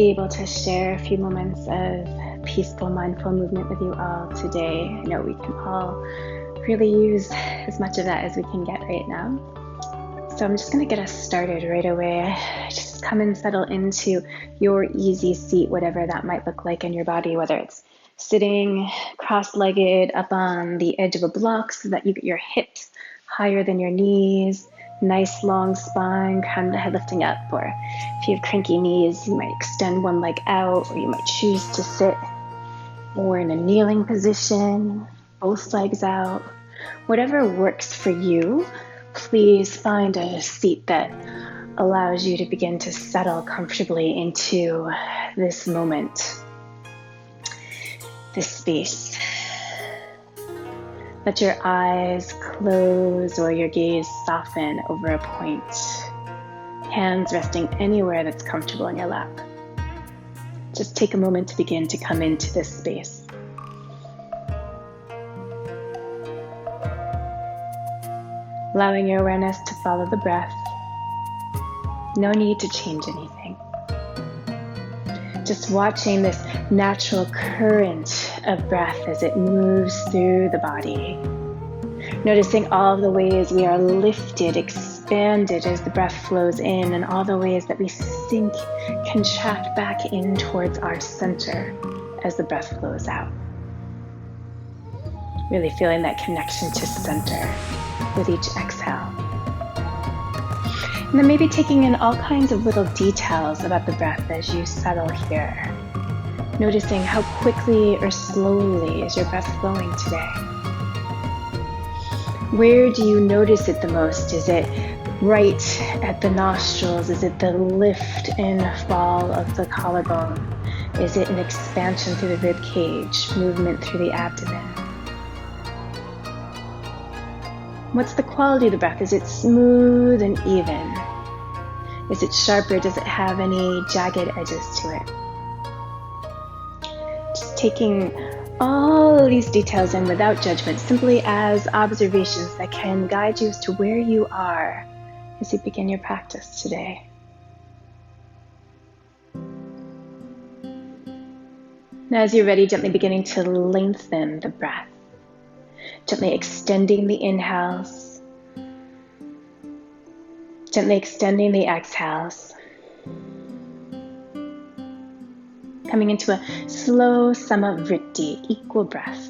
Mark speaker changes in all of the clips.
Speaker 1: be able to share a few moments of peaceful, mindful movement with you all today. I know we can all really use as much of that as we can get right now. So I'm just going to get us started right away. Just come and settle into your easy seat, whatever that might look like in your body, whether it's sitting cross-legged up on the edge of a block so that you get your hips higher than your knees, nice long spine, crown of the head lifting up, or if you have cranky knees, you might extend one leg out, or you might choose to sit more in a kneeling position, both legs out. Whatever works for you, please find a seat that allows you to begin to settle comfortably into this moment, this space. Let your eyes close or your gaze soften over a point. Hands resting anywhere that's comfortable in your lap. Just take a moment to begin to come into this space. Allowing your awareness to follow the breath. No need to change anything. Just watching this natural current of breath as it moves through the body. Noticing all the ways we are lifted, expanded as the breath flows in, and all the ways that we sink, contract back in towards our center as the breath flows out. Really feeling that connection to center with each exhale. And then maybe taking in all kinds of little details about the breath as you settle here. Noticing how quickly or slowly is your breath flowing today. Where do you notice it the most? Is it right at the nostrils? Is it the lift and fall of the collarbone? Is it an expansion through the rib cage, movement through the abdomen? What's the quality of the breath? Is it smooth and even? Is it sharper? Does it have any jagged edges to it? Just taking all of these details in without judgment, simply as observations that can guide you as to where you are as you begin your practice today. Now, as you're ready, gently beginning to lengthen the breath. Gently extending the inhales, gently extending the exhales. Coming into a slow samavritti, equal breath.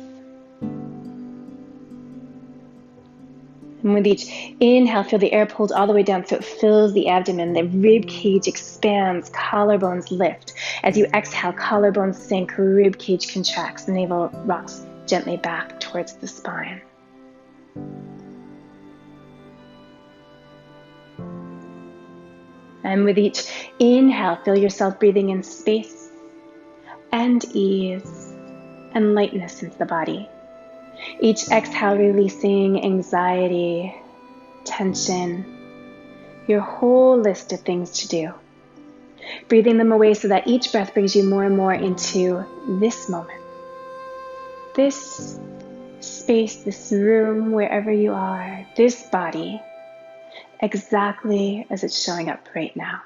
Speaker 1: And with each inhale, feel the air pulled all the way down so it fills the abdomen. The rib cage expands, collarbones lift. As you exhale, collarbones sink, rib cage contracts, navel rocks gently back towards the spine. And with each inhale, feel yourself breathing in space and ease and lightness into the body. Each exhale releasing anxiety, tension, your whole list of things to do. Breathing them away so that each breath brings you more and more into this moment. This space, this room, wherever you are, this body, exactly as it's showing up right now.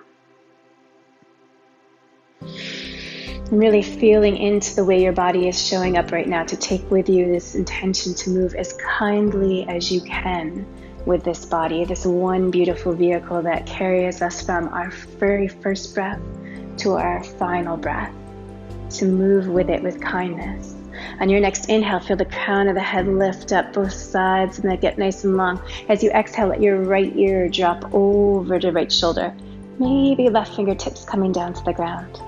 Speaker 1: And really feeling into the way your body is showing up right now to take with you this intention to move as kindly as you can with this body, this one beautiful vehicle that carries us from our very first breath to our final breath, to move with it with kindness. On your next inhale, feel the crown of the head lift up both sides and then get nice and long. As you exhale, let your right ear drop over to right shoulder. Maybe left fingertips coming down to the ground.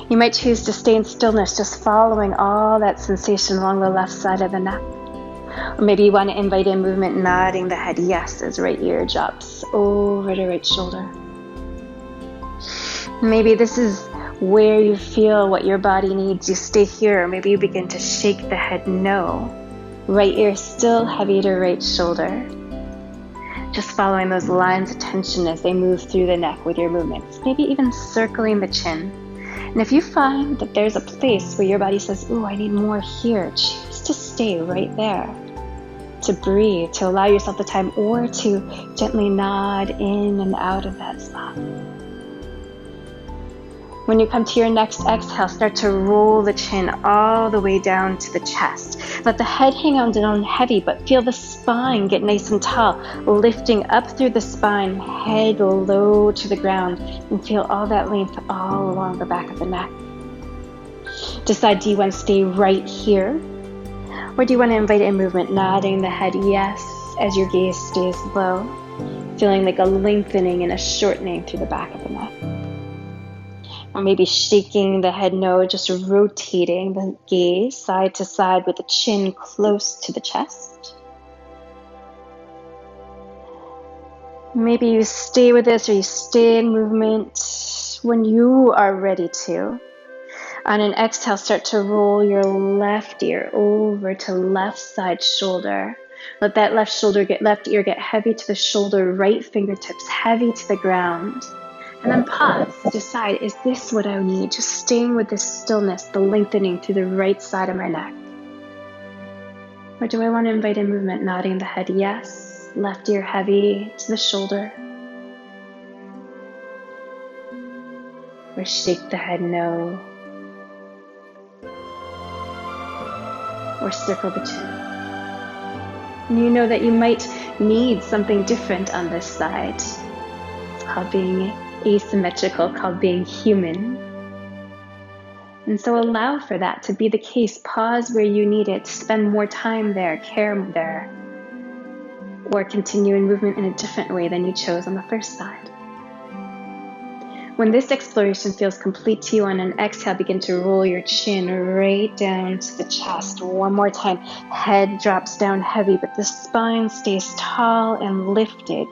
Speaker 1: You might choose to stay in stillness, just following all that sensation along the left side of the neck. Or maybe you want to invite in movement, nodding the head yes as right ear drops over to right shoulder. Maybe this is where you feel what your body needs. You stay here, or maybe you begin to shake the head no. Right ear still heavy to right shoulder. Just following those lines of tension as they move through the neck with your movements. Maybe even circling the chin. And if you find that there's a place where your body says, ooh, I need more here, choose to stay right there. To breathe, to allow yourself the time, or to gently nod in and out of that spot. When you come to your next exhale, start to roll the chin all the way down to the chest. Let the head hang on down heavy, but feel the spine get nice and tall, lifting up through the spine, head low to the ground, and feel all that length all along the back of the neck. Decide, do you want to stay right here? Or do you want to invite in movement, nodding the head yes as your gaze stays low, feeling like a lengthening and a shortening through the back of the neck? Or maybe shaking the head no, just rotating the gaze side to side with the chin close to the chest. Maybe you stay with this or you stay in movement when you are ready to. On an exhale, start to roll your left ear over to left side shoulder. Let that left ear get heavy to the shoulder, right fingertips heavy to the ground. And then pause, decide, is this what I need? Just staying with this stillness, the lengthening through the right side of my neck. Or do I want to invite in movement, nodding the head yes, left ear heavy to the shoulder. Or shake the head no. Or circle the chin. And you know that you might need something different on this side. It's called being asymmetrical, called being human. And so allow for that to be the case. Pause where you need it. Spend more time there, care there. Or continue in movement in a different way than you chose on the first side. When this exploration feels complete to you, on an exhale, begin to roll your chin right down to the chest. One more time. Head drops down heavy, but the spine stays tall and lifted.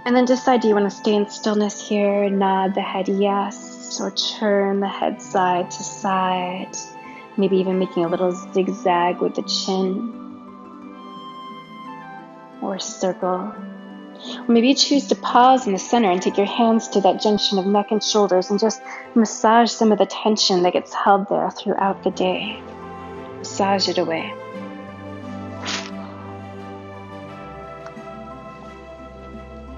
Speaker 1: And then decide, do you want to stay in stillness here? Nod the head yes, or turn the head side to side. Maybe even making a little zigzag with the chin. Or circle. Or maybe you choose to pause in the center and take your hands to that junction of neck and shoulders and just massage some of the tension that gets held there throughout the day. Massage it away.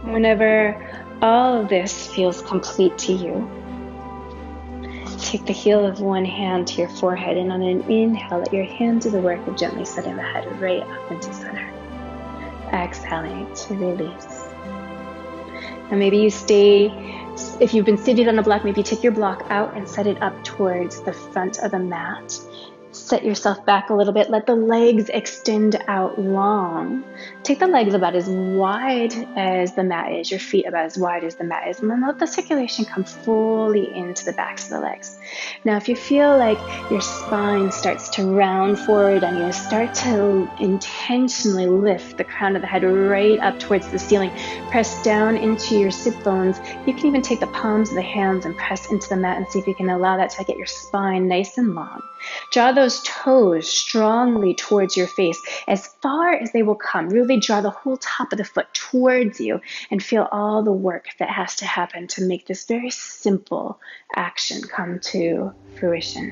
Speaker 1: Whenever all of this feels complete to you, take the heel of one hand to your forehead, and on an inhale, let your hand do the work of gently setting the head right up into center. Exhaling to release. And maybe you stay, if you've been seated on a block, maybe take your block out and set it up towards the front of the mat. Set yourself back a little bit. Let the legs extend out long. Take the legs about as wide as the mat is, your feet about as wide as the mat is, and then let the circulation come fully into the backs of the legs. Now, if you feel like your spine starts to round forward and you start to intentionally lift the crown of the head right up towards the ceiling, press down into your sit bones. You can even take the palms of the hands and press into the mat and see if you can allow that to get your spine nice and long. Draw those toes strongly towards your face as far as they will come. Really draw the whole top of the foot towards you and feel all the work that has to happen to make this very simple action come to fruition.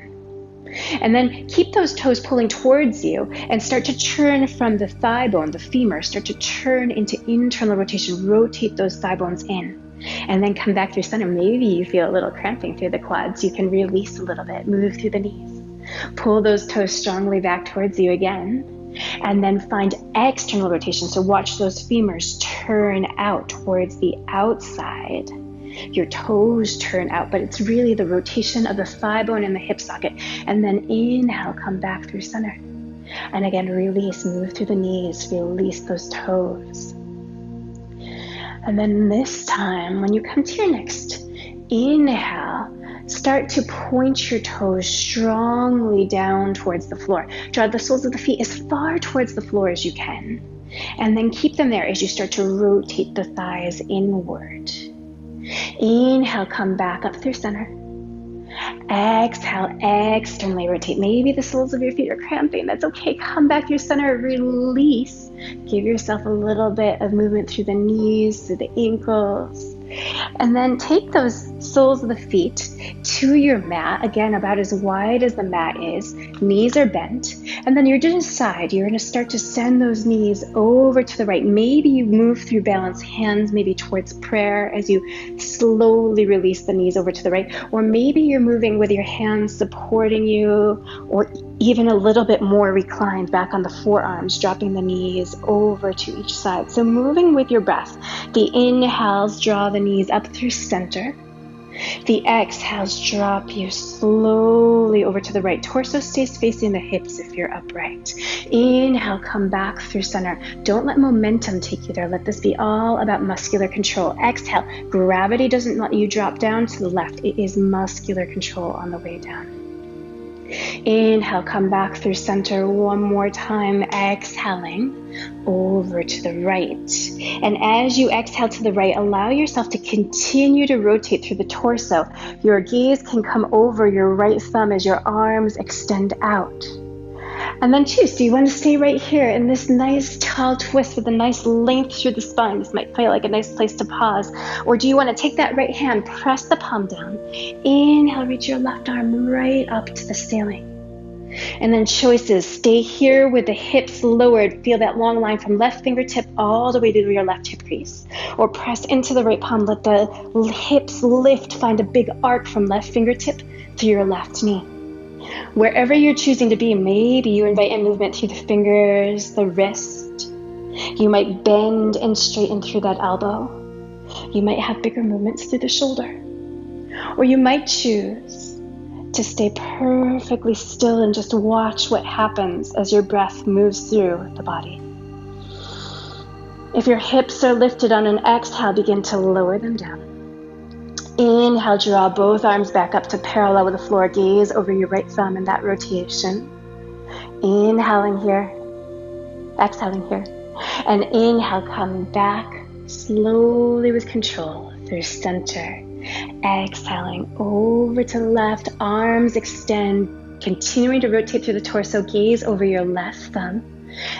Speaker 1: And then keep those toes pulling towards you and start to turn from the thigh bone, the femur, start to turn into internal rotation. Rotate those thigh bones in. And then come back through center. Maybe you feel a little cramping through the quads. You can release a little bit, move through the knees. Pull those toes strongly back towards you again. And then find external rotation. So watch those femurs turn out towards the outside. Your toes turn out, but it's really the rotation of the thigh bone and the hip socket. And then inhale, come back through center. And again, release, move through the knees, release those toes. And then this time, when you come to your next inhale, start to point your toes strongly down towards the floor. Draw the soles of the feet as far towards the floor as you can. And then keep them there as you start to rotate the thighs inward. Inhale, come back up through center. Exhale, externally rotate. Maybe the soles of your feet are cramping. That's okay. Come back through center, release. Give yourself a little bit of movement through the knees, through the ankles. And then take those soles of the feet to your mat, again, about as wide as the mat is. Knees are bent. And then you're going to decide, you're going to start to send those knees over to the right. Maybe you move through balance, hands maybe towards prayer as you slowly release the knees over to the right. Or maybe you're moving with your hands supporting you, or even a little bit more reclined back on the forearms, dropping the knees over to each side. So moving with your breath. The inhales draw the knees up through center. The exhales drop you slowly over to the right. Torso stays facing the hips if you're upright. Inhale, come back through center. Don't let momentum take you there. Let this be all about muscular control. Exhale, gravity doesn't let you drop down to the left. It is muscular control on the way down. Inhale, come back through center one more time, exhaling over to the right. And as you exhale to the right, allow yourself to continue to rotate through the torso. Your gaze can come over your right thumb as your arms extend out. And then so you want to stay right here in this nice tall twist with a nice length through the spine. This might feel like a nice place to pause. Or do you want to take that right hand, press the palm down. Inhale, reach your left arm right up to the ceiling. And then choices, stay here with the hips lowered. Feel that long line from left fingertip all the way to your left hip crease. Or press into the right palm, let the hips lift, find a big arc from left fingertip to your left knee. Wherever you're choosing to be, maybe you invite in movement through the fingers, the wrist. You might bend and straighten through that elbow. You might have bigger movements through the shoulder. Or you might choose to stay perfectly still and just watch what happens as your breath moves through the body. If your hips are lifted on an exhale, begin to lower them down. Inhale, draw both arms back up to parallel with the floor. Gaze over your right thumb in that rotation. Inhaling here, exhaling here. And inhale, come back slowly with control through center. Exhaling over to the left, arms extend, continuing to rotate through the torso. Gaze over your left thumb.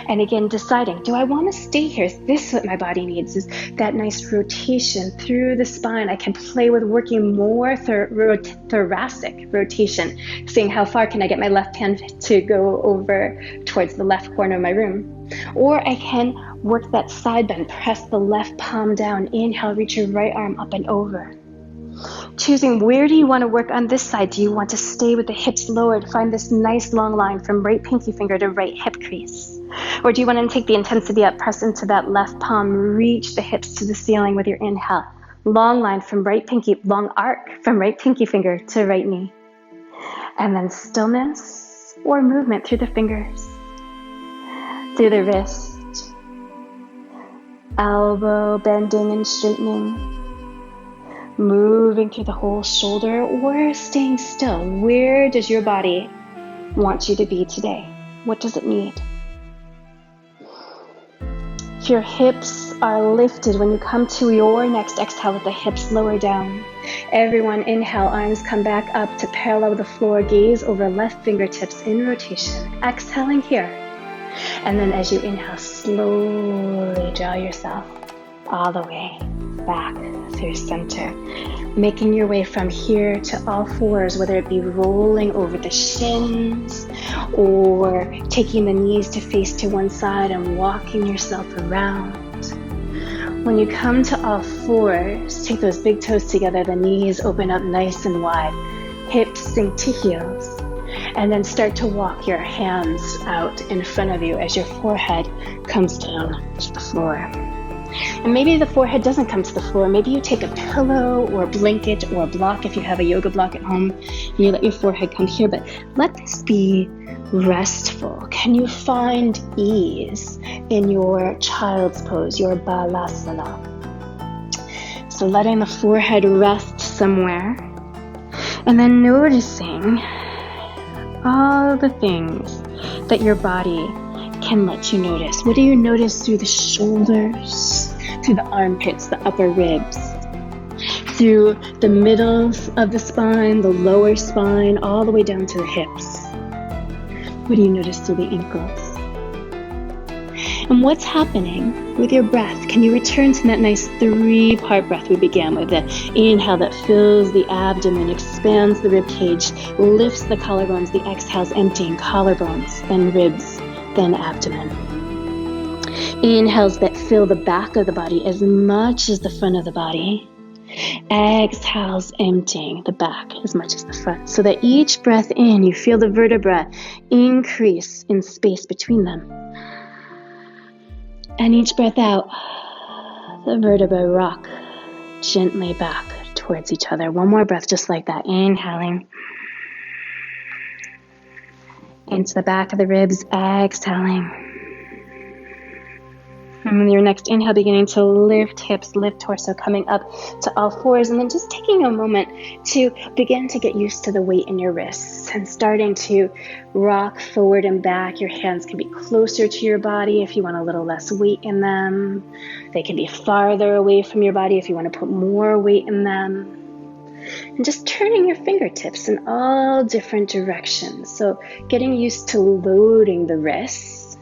Speaker 1: And again, deciding, do I want to stay here? Is this what my body needs? Is that nice rotation through the spine? I can play with working more thoracic rotation, seeing how far can I get my left hand to go over towards the left corner of my room. Or I can work that side bend, press the left palm down. Inhale, reach your right arm up and over. Choosing where do you want to work on this side? Do you want to stay with the hips lowered? Find this nice long line from right pinky finger to right hip crease. Or do you want to take the intensity up, press into that left palm, reach the hips to the ceiling with your inhale. Long line from right pinky, long arc from right pinky finger to right knee. And then stillness or movement through the fingers, through the wrist, elbow bending and straightening, moving through the whole shoulder, or staying still. Where does your body want you to be today? What does it need? If your hips are lifted, when you come to your next exhale with the hips lower down, everyone inhale, arms come back up to parallel with the floor, gaze over left fingertips in rotation. Exhaling here. And then as you inhale, slowly draw yourself all the way back through center, making your way from here to all fours, whether it be rolling over the shins or taking the knees to face to one side and walking yourself around. When you come to all fours, take those big toes together, the knees open up nice and wide, hips sink to heels, and then start to walk your hands out in front of you as your forehead comes down to the floor. And maybe the forehead doesn't come to the floor. Maybe you take a pillow or a blanket or a block. If you have a yoga block at home, you let your forehead come here, but let this be restful. Can you find ease in your child's pose, your balasana? So letting the forehead rest somewhere, and then noticing all the things that your body can let you notice. What do you notice through the shoulders, through the armpits, the upper ribs, through the middle of the spine, the lower spine, all the way down to the hips? What do you notice through the ankles? And what's happening with your breath? Can you return to that nice 3-part breath we began with? The inhale that fills the abdomen, expands the rib cage, lifts the collarbones. The exhale's emptying collarbones, then ribs, then abdomen. Inhales that fill the back of the body as much as the front of the body. Exhales emptying the back as much as the front, so that each breath in, you feel the vertebra increase in space between them. And each breath out, the vertebrae rock gently back towards each other. One more breath just like that. Inhaling into the back of the ribs, exhaling. And with your next inhale, beginning to lift hips, lift torso, coming up to all fours, and then just taking a moment to begin to get used to the weight in your wrists and starting to rock forward and back. Your hands can be closer to your body if you want a little less weight in them. They can be farther away from your body if you want to put more weight in them. And just turning your fingertips in all different directions. So getting used to loading the wrists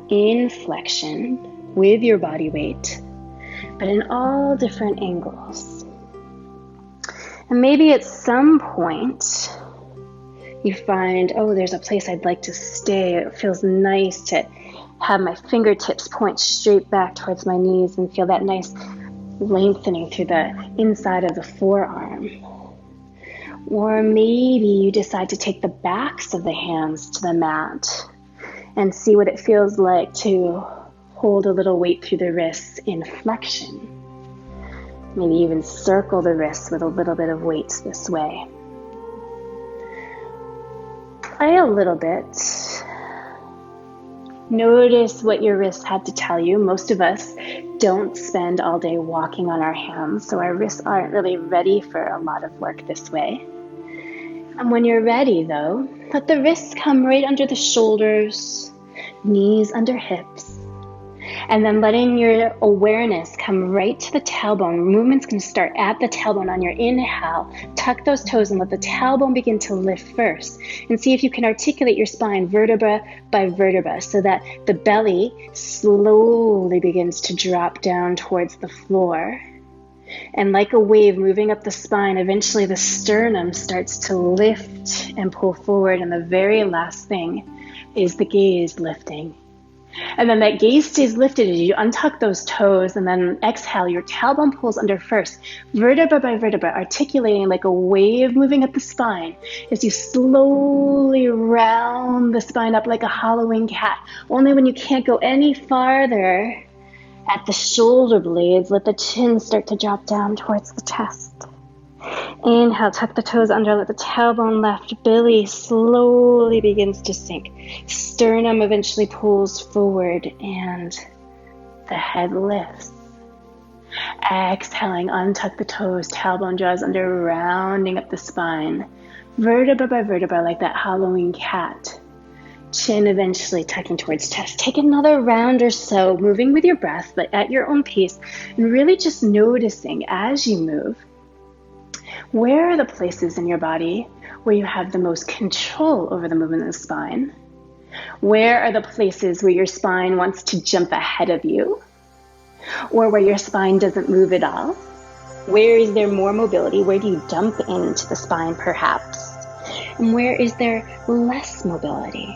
Speaker 1: in flexion with your body weight, but in all different angles. And maybe at some point you find, oh, there's a place I'd like to stay. It feels nice to have my fingertips point straight back towards my knees and feel that nice lengthening through the inside of the forearm. Or maybe you decide to take the backs of the hands to the mat and see what it feels like to hold a little weight through the wrists in flexion. Maybe even circle the wrists with a little bit of weight this way. Play a little bit. Notice what your wrists had to tell you. Most of us don't spend all day walking on our hands, so our wrists aren't really ready for a lot of work this way. And when you're ready, though, let the wrists come right under the shoulders, knees under hips, and then letting your awareness come right to the tailbone. Movement's going to start at the tailbone on your inhale. Tuck those toes and let the tailbone begin to lift first. And see if you can articulate your spine vertebra by vertebra so that the belly slowly begins to drop down towards the floor. And like a wave moving up the spine, eventually the sternum starts to lift and pull forward. And the very last thing is the gaze lifting. And then that gaze stays lifted as you untuck those toes, and then exhale, your tailbone pulls under first, vertebra by vertebra, articulating like a wave moving up the spine as you slowly round the spine up like a hollowing cat. Only when you can't go any farther at the shoulder blades, let the chin start to drop down towards the chest. Inhale, tuck the toes under, let the tailbone lift, belly slowly begins to sink. Sternum eventually pulls forward and the head lifts. Exhaling, untuck the toes, tailbone draws under, rounding up the spine. Vertebra by vertebra like that hollowing cat. Chin eventually tucking towards chest. Take another round or so, moving with your breath, but at your own pace, and really just noticing as you move, where are the places in your body where you have the most control over the movement of the spine? Where are the places where your spine wants to jump ahead of you? Or where your spine doesn't move at all? Where is there more mobility? Where do you dump into the spine perhaps? And where is there less mobility?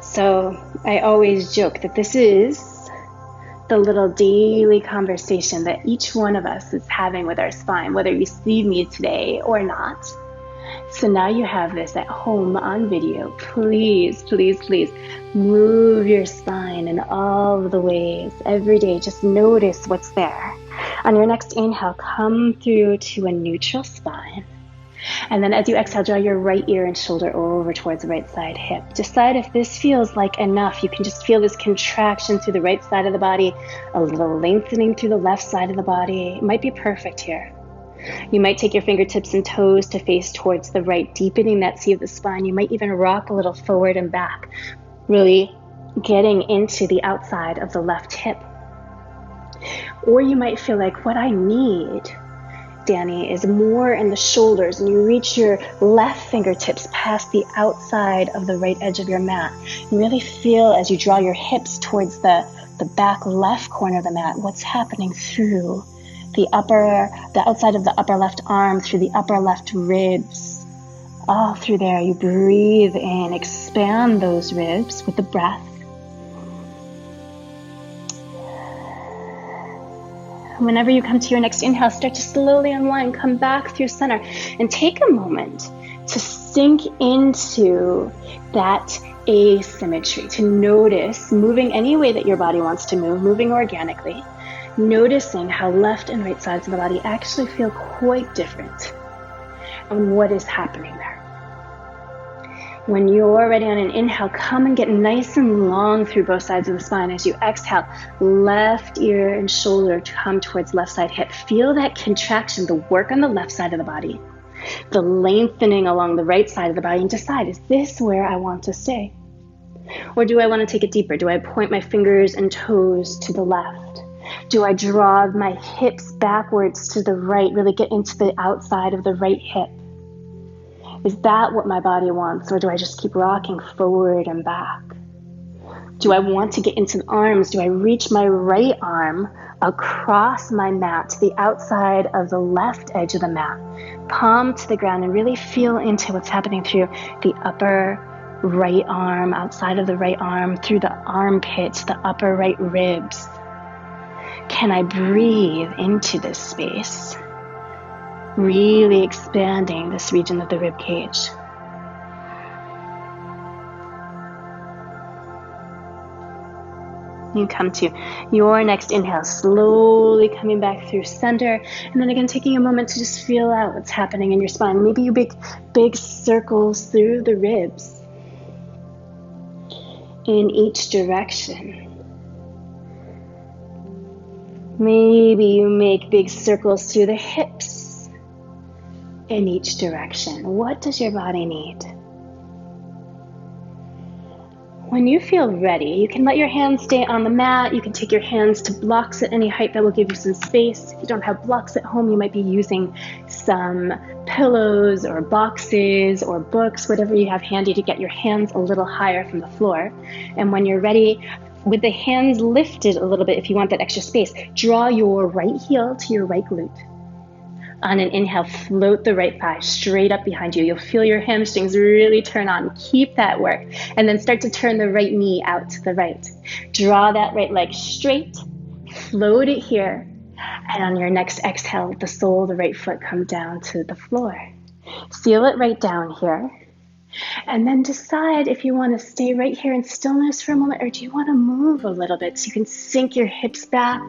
Speaker 1: So I always joke that this is the little daily conversation that each one of us is having with our spine, whether you see me today or not. So now you have this at home on video. Please, please, please move your spine in all of the ways every day. Just notice what's there. On your next inhale, come through to a neutral spine. And then as you exhale, draw your right ear and shoulder over towards the right side hip. Decide if this feels like enough. You can just feel this contraction through the right side of the body, a little lengthening through the left side of the body. It might be perfect here. You might take your fingertips and toes to face towards the right, deepening that C of the spine. You might even rock a little forward and back, really getting into the outside of the left hip. Or you might feel like what I need Danny, is more in the shoulders, and you reach your left fingertips past the outside of the right edge of your mat. You really feel as you draw your hips towards the back left corner of the mat, what's happening through the outside of the upper left arm, through the upper left ribs, all through there. You breathe in, expand those ribs with the breath. Whenever you come to your next inhale, start to slowly unwind, come back through center, and take a moment to sink into that asymmetry, to notice moving any way that your body wants to move, moving organically, noticing how left and right sides of the body actually feel quite different, and what is happening there. When you're ready on an inhale, come and get nice and long through both sides of the spine. As you exhale, left ear and shoulder come towards left side hip. Feel that contraction, the work on the left side of the body, the lengthening along the right side of the body, and decide, is this where I want to stay? Or do I want to take it deeper? Do I point my fingers and toes to the left? Do I draw my hips backwards to the right, really get into the outside of the right hip? Is that what my body wants, or do I just keep rocking forward and back? Do I want to get into the arms? Do I reach my right arm across my mat to the outside of the left edge of the mat, palm to the ground, and really feel into what's happening through the upper right arm, outside of the right arm, through the armpits, the upper right ribs? Can I breathe into this space? Really expanding this region of the rib cage. You come to your next inhale, slowly coming back through center, and then again taking a moment to just feel out what's happening in your spine. Maybe you make big circles through the ribs in each direction. Maybe you make big circles through the hips in each direction. What does your body need? When you feel ready, you can let your hands stay on the mat. You can take your hands to blocks at any height that will give you some space. If you don't have blocks at home, you might be using some pillows or boxes or books, whatever you have handy, to get your hands a little higher from the floor. And when you're ready, with the hands lifted a little bit, if you want that extra space, draw your right heel to your right glute. On an inhale, float the right thigh straight up behind you. You'll feel your hamstrings really turn on. Keep that work. And then start to turn the right knee out to the right. Draw that right leg straight. Float it here. And on your next exhale, let the sole of the right foot come down to the floor. Seal it right down here. And then decide if you want to stay right here in stillness for a moment, or do you want to move a little bit so you can sink your hips back.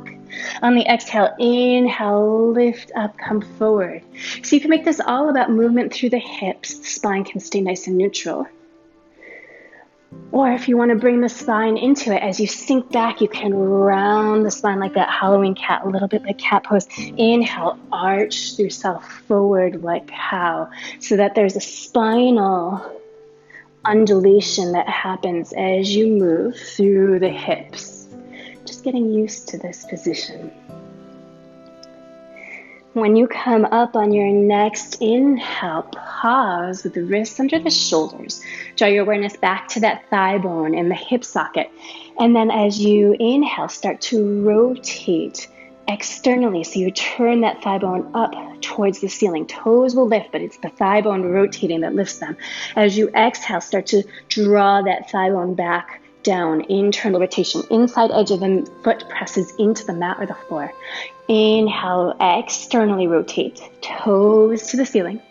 Speaker 1: On the exhale, inhale, lift up, come forward. So you can make this all about movement through the hips. The spine can stay nice and neutral. Or if you want to bring the spine into it, as you sink back, you can round the spine like that Halloween cat, a little bit like cat pose. Inhale, arch yourself forward like cow, so that there's a spinal undulation that happens as you move through the hips. Just getting used to this position. When you come up on your next inhale, pause with the wrists under the shoulders. Draw your awareness back to that thigh bone in the hip socket. And then as you inhale, start to rotate externally. So you turn that thigh bone up towards the ceiling. Toes will lift, but it's the thigh bone rotating that lifts them. As you exhale, start to draw that thigh bone back down, internal rotation. Inside edge of the foot presses into the mat or the floor. Inhale, externally rotate, toes to the ceiling.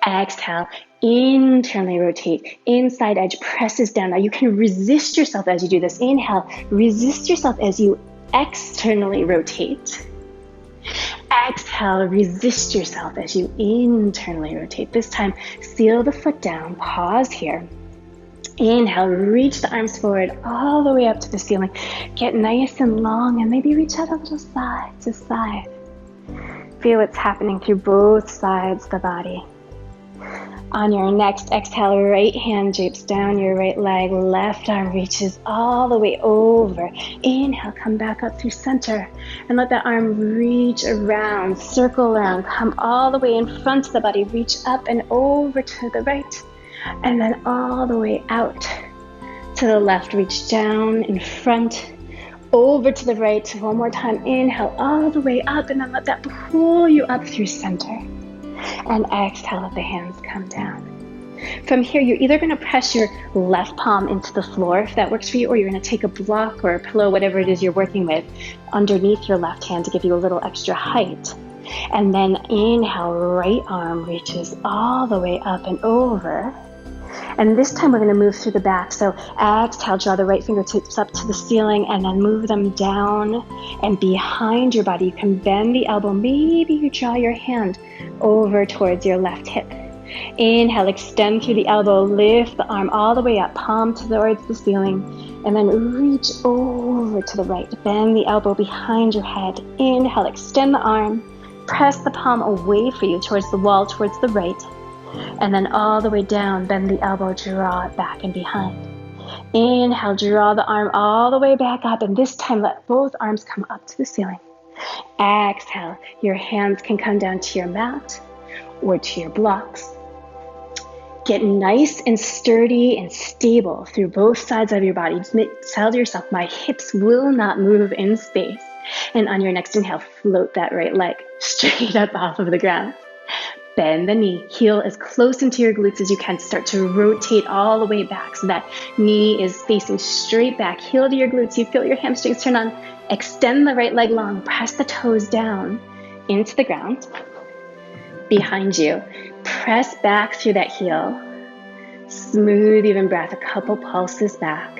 Speaker 1: Exhale, internally rotate, inside edge presses down. Now you can resist yourself as you do this. Inhale, resist yourself as you externally rotate. Exhale, resist yourself as you internally rotate. This time, seal the foot down, pause here. Inhale, reach the arms forward all the way up to the ceiling. Get nice and long and maybe reach out a little side to side. Feel what's happening through both sides of the body. On your next exhale, right hand drapes down your right leg, left arm reaches all the way over. Inhale, come back up through center and let that arm reach around, circle around, come all the way in front of the body, reach up and over to the right, and then all the way out to the left, reach down in front, over to the right. One more time, inhale all the way up, and then let that pull you up through center. And exhale, let the hands come down. From here, you're either going to press your left palm into the floor, if that works for you, or you're going to take a block or a pillow, whatever it is you're working with, underneath your left hand to give you a little extra height. And then inhale, right arm reaches all the way up and over. And this time we're going to move through the back. So exhale, draw the right fingertips up to the ceiling and then move them down and behind your body. You can bend the elbow. Maybe you draw your hand over towards your left hip. Inhale, extend through the elbow, lift the arm all the way up, palm towards the ceiling, and then reach over to the right. Bend the elbow behind your head. Inhale, extend the arm, press the palm away for you towards the wall, towards the right. And then all the way down, bend the elbow, draw it back and behind. Inhale, draw the arm all the way back up, and this time let both arms come up to the ceiling. Exhale, your hands can come down to your mat or to your blocks. Get nice and sturdy and stable through both sides of your body. Just tell yourself, my hips will not move in space. And on your next inhale, float that right leg straight up off of the ground. Bend the knee, heel as close into your glutes as you can. Start to rotate all the way back so that knee is facing straight back. Heel to your glutes, you feel your hamstrings turn on. Extend the right leg long, press the toes down into the ground. Behind you, press back through that heel. Smooth, even breath, a couple pulses back.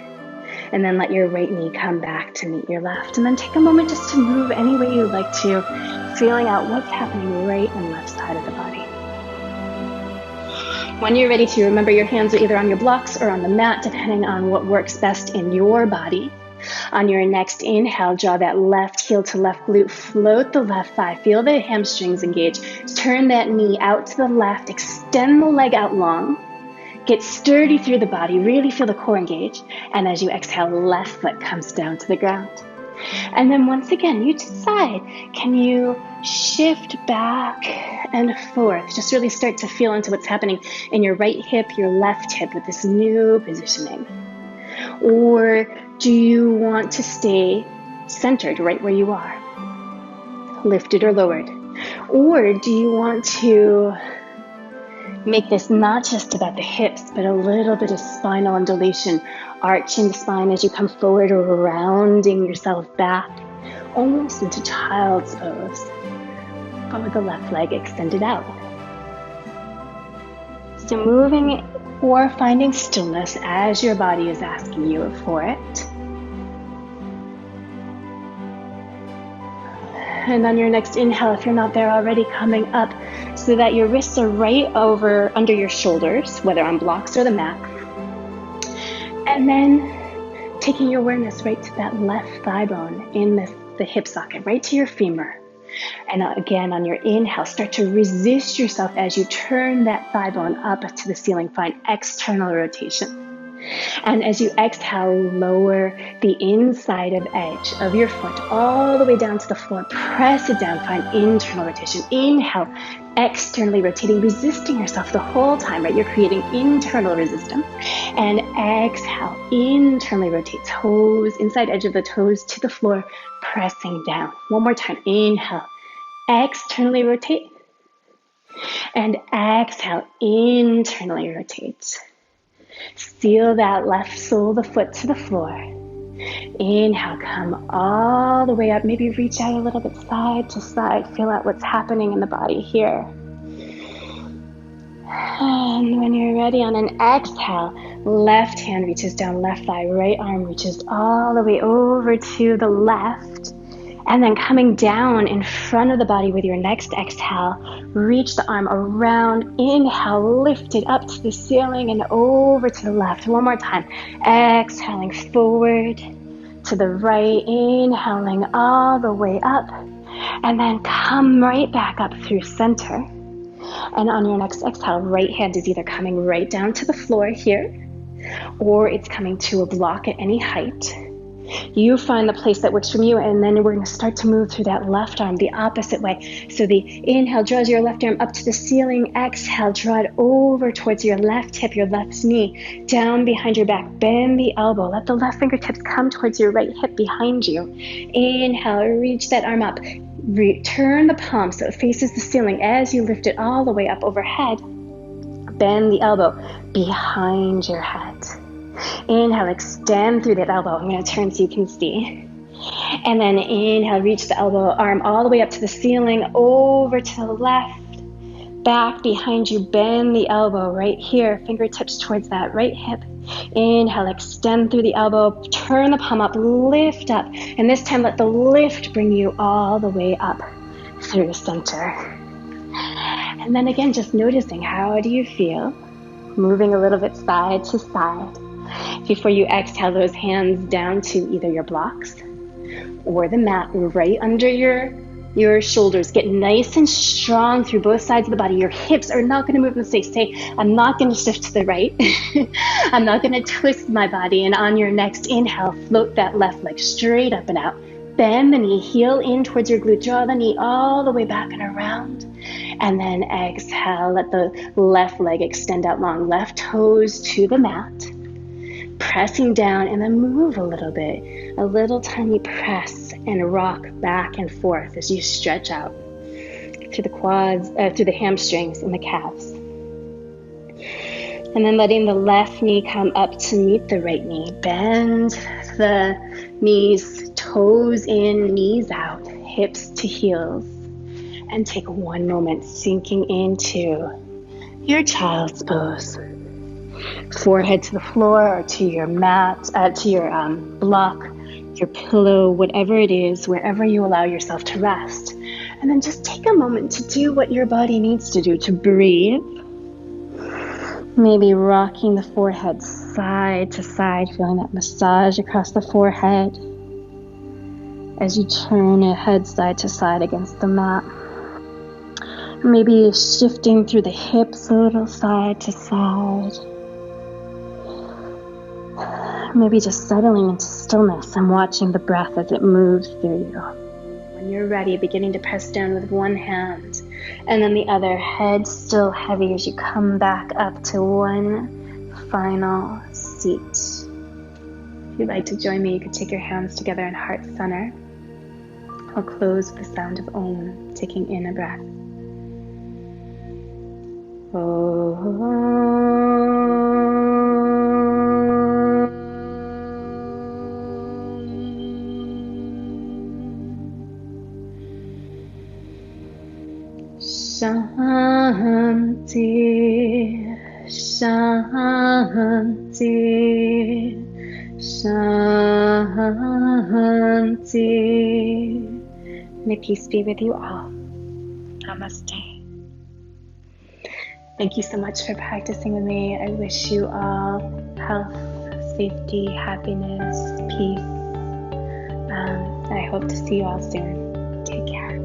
Speaker 1: And then let your right knee come back to meet your left. And then take a moment just to move any way you like to, feeling out what's happening right and left side of the body. When you're ready to, remember your hands are either on your blocks or on the mat, depending on what works best in your body. On your next inhale, draw that left heel to left glute, float the left thigh, feel the hamstrings engage, turn that knee out to the left, extend the leg out long, get sturdy through the body, really feel the core engage, and as you exhale, left foot comes down to the ground. And then once again, you decide, can you shift back and forth? Just really start to feel into what's happening in your right hip, your left hip with this new positioning. Or do you want to stay centered right where you are, lifted or lowered? Or do you want to make this not just about the hips, but a little bit of spinal undulation, arching the spine as you come forward or rounding yourself back, almost into child's pose, but with the left leg extended out. So moving or finding stillness as your body is asking you for it. And on your next inhale, if you're not there already, coming up so that your wrists are right over under your shoulders, whether on blocks or the mat. And then taking your awareness right to that left thigh bone in the hip socket, right to your femur. And again, on your inhale, start to resist yourself as you turn that thigh bone up to the ceiling. Find external rotation. And as you exhale, lower the inside of edge of your foot all the way down to the floor. Press it down, find internal rotation. Inhale, externally rotating, resisting yourself the whole time, right? You're creating internal resistance. And exhale, internally rotate, toes, inside edge of the toes to the floor, pressing down. One more time, inhale, externally rotate. And exhale, internally rotate. Seal that left sole of the foot to the floor. Inhale, come all the way up. Maybe reach out a little bit side to side. Feel out what's happening in the body here. And when you're ready, on an exhale, left hand reaches down, left thigh, right arm reaches all the way over to the left. And then coming down in front of the body with your next exhale, reach the arm around, inhale, lift it up to the ceiling and over to the left. One more time, exhaling forward to the right, inhaling all the way up, and then come right back up through center. And on your next exhale, right hand is either coming right down to the floor here, or it's coming to a block at any height. You find the place that works for you, and then we're going to start to move through that left arm the opposite way. So the inhale draws your left arm up to the ceiling. Exhale, draw it over towards your left hip, your left knee, down behind your back. Bend the elbow. Let the left fingertips come towards your right hip behind you. Inhale, reach that arm up. Turn the palm so it faces the ceiling as you lift it all the way up overhead. Bend the elbow behind your head. Inhale, extend through that elbow. I'm going to turn so you can see. And then inhale, reach the elbow arm all the way up to the ceiling, over to the left, back behind you. Bend the elbow right here, fingertips towards that right hip. Inhale, extend through the elbow, turn the palm up, lift up. And this time let the lift bring you all the way up through the center. And then again, just noticing, how do you feel? Moving a little bit side to side. Before you exhale, those hands down to either your blocks or the mat right under your shoulders. Get nice and strong through both sides of the body. Your hips are not going to move mistakes. Say, I'm not going to shift to the right. I'm not going to twist my body. And on your next inhale, float that left leg straight up and out. Bend the knee, heel in towards your glute. Draw the knee all the way back and around. And then exhale, let the left leg extend out long. Left toes to the mat. Pressing down, and then move a little bit. A little tiny press and rock back and forth as you stretch out through the quads, through the hamstrings and the calves. And then letting the left knee come up to meet the right knee. Bend the knees, toes in, knees out, hips to heels. And take one moment sinking into your child's pose. Forehead to the floor or to your mat, to your block, your pillow, whatever it is, wherever you allow yourself to rest. And then just take a moment to do what your body needs to do, to breathe. Maybe rocking the forehead side to side, feeling that massage across the forehead as you turn your head side to side against the mat. Maybe shifting through the hips a little side to side. Maybe just settling into stillness and watching the breath as it moves through you. When you're ready, beginning to press down with one hand and then the other, head still heavy as you come back up to one final seat. If you'd like to join me, you could take your hands together in heart center. I'll close with the sound of Om, taking in a breath. Shanti, Shanti, Shanti. May peace be with you all. Namaste. Thank you so much for practicing with me. I wish you all health, safety, happiness, peace. I hope to see you all soon. Take care.